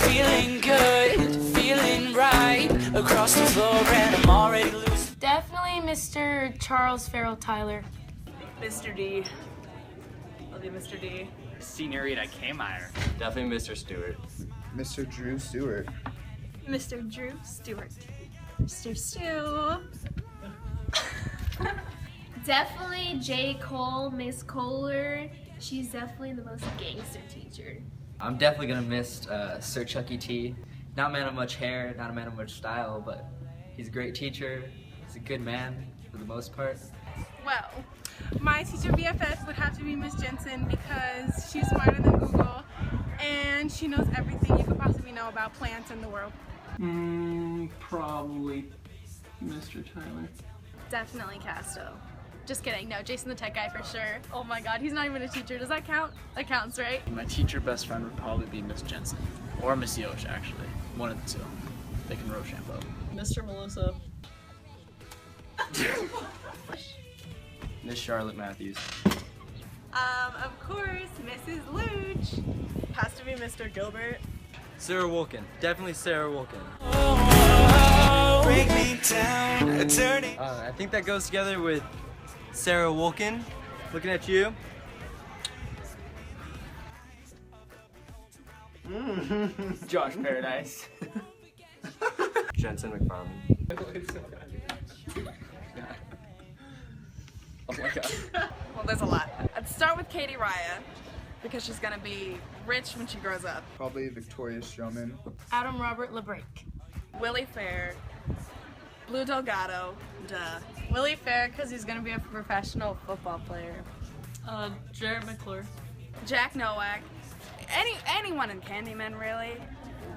feeling good, feeling right across the floor, and I'm already loose. Definitely Mr. Charles Farrell Tyler. Mr. D. I'll do Mr. D. Senorita K-Meyer. Definitely Mr. Stewart. Mr. Drew Stewart. Mr. Drew Stewart. Mr. Stu. Definitely J. Cole, Miss Kohler. She's definitely the most gangster teacher. I'm definitely gonna miss Sir Chucky T. Not a man of much hair, not a man of much style, but he's a great teacher. He's a good man for the most part. Well, my teacher BFF would have to be Miss Jensen because she's smarter than Google and she knows everything you could possibly know about plants in the world. Probably Mr. Tyler. Definitely Casto. Just kidding. No, Jason the tech guy for sure. Oh my god, he's not even a teacher. Does that count? That counts, right? My teacher best friend would probably be Miss Jensen. Or Miss Yosh, actually. One of the two. They can row shampoo. Mr. Melissa. Miss Charlotte Matthews. Of course, Mrs. Luch. Has to be Mr. Gilbert. Sarah Wilkin. Definitely Sarah Wilkin. Break me down, turning. I think that goes together with Sarah Wilkin. Looking at you. Josh Paradise. Jensen McFarland. Oh my god. Well, there's a lot. I'd start with Katie Raya because she's gonna be rich when she grows up. Probably Victoria Stroman. Adam Robert LeBrake. Willie Fair. Blue Delgado. Duh. Willie Fair because he's going to be a professional football player. Jared McClure. Jack Nowak. Anyone in Candyman, really.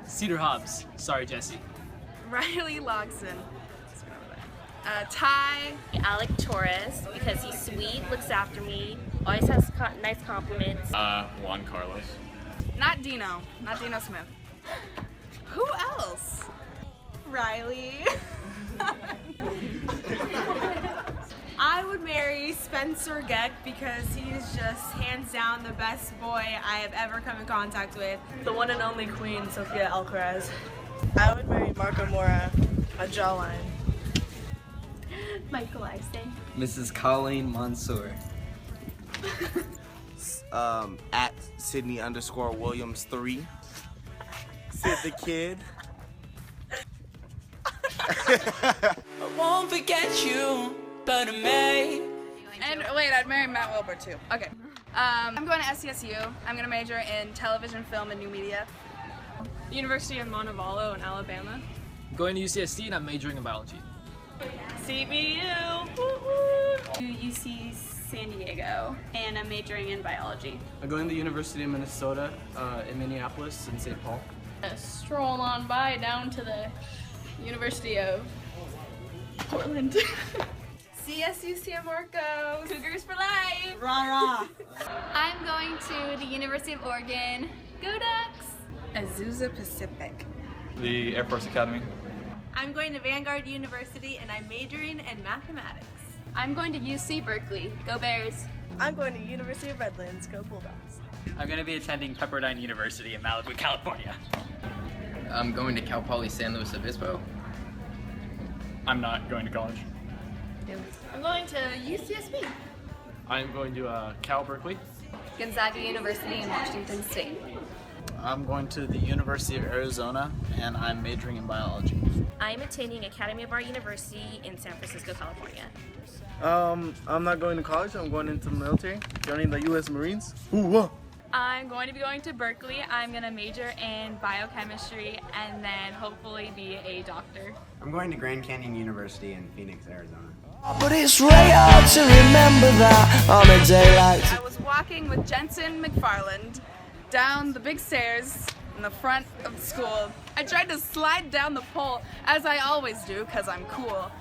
Cedar Hobbs. Sorry, Jesse. Riley Logson. Ty. Alec Torres, because he's sweet, looks after me, always has nice compliments. Juan Carlos. Not Dino. Not Dino Smith. Who else? Riley. I would marry Spencer Geck because he's just hands down the best boy I have ever come in contact with. The one and only queen, Sofia Alcaraz. I would marry Marco Mora, a jawline. Michael Eisen. Mrs. Colleen Mansour. At Sydney_Williams3. Sid the Kid. I won't forget you, but I may. And wait, I'd marry Matt Wilbur too. Okay. I'm going to SCSU. I'm going to major in television, film, and new media. University of Montevallo in Alabama. I'm going to UCSD and I'm majoring in biology. CBU. To UC San Diego, and I'm majoring in biology. I'm going to the University of Minnesota in Minneapolis and St. Paul. Stroll on by down to the University of Portland. CSU San Marcos. Cougars for life. Rah rah. I'm going to the University of Oregon. Go Ducks! Azusa Pacific. The Air Force Academy. I'm going to Vanguard University and I'm majoring in mathematics. I'm going to UC Berkeley. Go Bears! I'm going to University of Redlands. Go Bulldogs. I'm going to be attending Pepperdine University in Malibu, California. I'm going to Cal Poly San Luis Obispo. I'm not going to college. I'm going to UCSB. I'm going to Cal Berkeley. Gonzaga University in Washington State. I'm going to the University of Arizona and I'm majoring in biology. I'm attending Academy of Art University in San Francisco, California. I'm not going to college. I'm going into the military, joining the U.S. Marines. Ooh, I'm going to be going to Berkeley. I'm going to major in biochemistry and then hopefully be a doctor. I'm going to Grand Canyon University in Phoenix, Arizona. But it's rare to remember that on a day like. I was walking with Jensen McFarland down the big stairs in the front of the school. I tried to slide down the pole, as I always do, because I'm cool.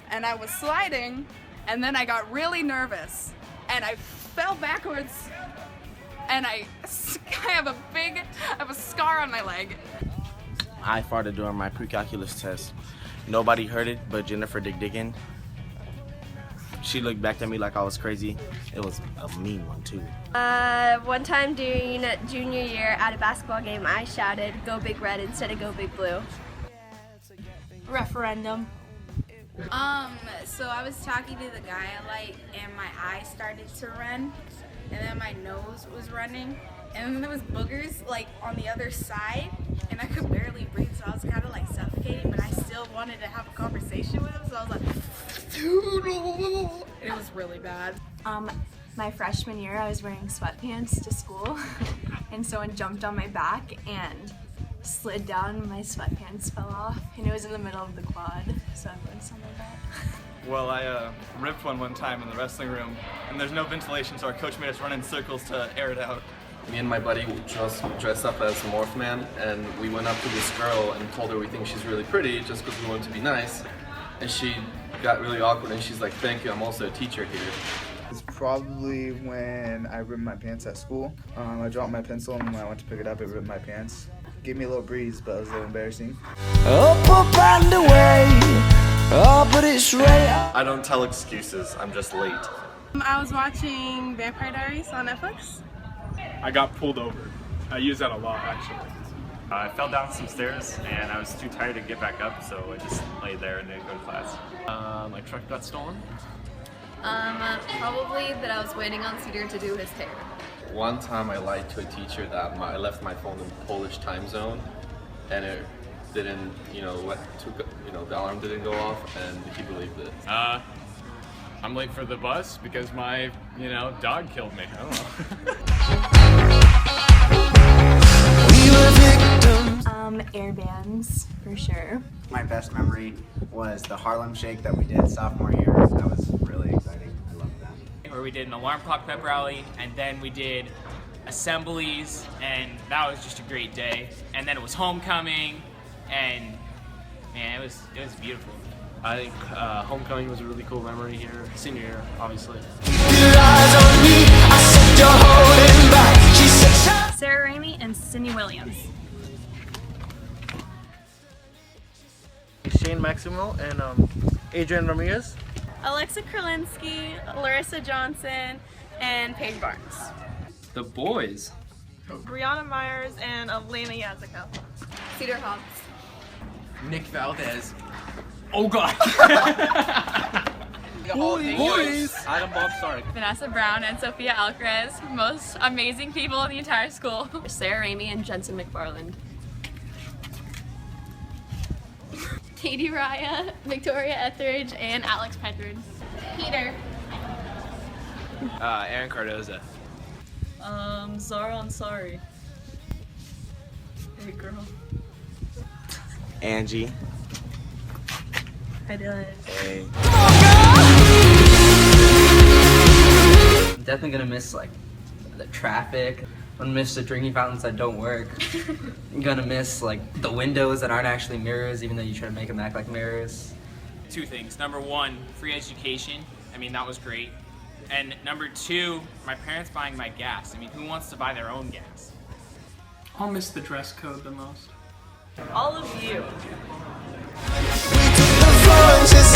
And I was sliding, and then I got really nervous, and I fell backwards, and I have a scar on my leg. I farted during my pre-calculus test. Nobody heard it but Jennifer Dick Dickin. She looked back at me like I was crazy. It was a mean one too. One time during junior year at a basketball game, I shouted, "Go Big Red" instead of "Go Big Blue." Referendum. So I was talking to the guy I like, and my eye started to run, and then my nose was running, and then there was boogers like on the other side, and I could barely breathe, so I was kind of like suffocating, but I still wanted to have a conversation with him, so I was like, it was really bad. My freshman year, I was wearing sweatpants to school, and someone jumped on my back and slid down, my sweatpants fell off, and it was in the middle of the quad, so everyone's on my back. Well, I ripped one time in the wrestling room, and there's no ventilation, so our coach made us run in circles to air it out. Me and my buddy just dressed up as Morph Man, and we went up to this girl and told her we think she's really pretty just because we wanted to be nice. And she got really awkward, and she's like, "Thank you, I'm also a teacher here." It's probably when I ripped my pants at school. I dropped my pencil, and when I went to pick it up, it ripped my pants. Gave me a little breeze, but it was a little embarrassing. Up and away. Oh, but it's right. I don't tell excuses, I'm just late. I was watching Vampire Diaries on Netflix. I got pulled over. I use that a lot, actually. I fell down some stairs, and I was too tired to get back up, so I just laid there and didn't go to class. My truck got stolen. Probably that I was waiting on Cedar to do his hair. One time I lied to a teacher that I left my phone in Polish time zone, and it didn't, the alarm didn't go off, and he believed it. I'm late for the bus because my, dog killed me. I don't know. Air bands, for sure. My best memory was the Harlem Shake that we did sophomore year. That was really exciting. I loved that. Where we did an alarm clock pep rally, and then we did assemblies, and that was just a great day. And then it was homecoming, and man, it was beautiful. I think homecoming was a really cool memory here. Senior year, obviously. Sarah Raimi and Sydney Williams. Shane Maximo and Adrian Ramirez. Alexa Kurlinski, Larissa Johnson, and Paige Barnes. The boys. Brianna Myers and Elena Yaziko. Cedar Hobbs. Nick Valdez. Oh God! Boys! Adam Bob Stark. Vanessa Brown and Sophia Alcaraz, most amazing people in the entire school. Sarah Raimi and Jensen McFarland. Katie Raya, Victoria Etheridge, and Alex Pedard. Peter. Aaron Cardoza. Zara Ansari. Hey girl. Angie. Hi Dylan. Hey. I'm definitely gonna miss the traffic. I'm gonna miss the drinking fountains that don't work. I'm gonna miss the windows that aren't actually mirrors, even though you try to make them act like mirrors. Two things. Number one, free education. I mean, that was great. And number two, my parents buying my gas. I mean, who wants to buy their own gas? I'll miss the dress code the most. All of you. Florence is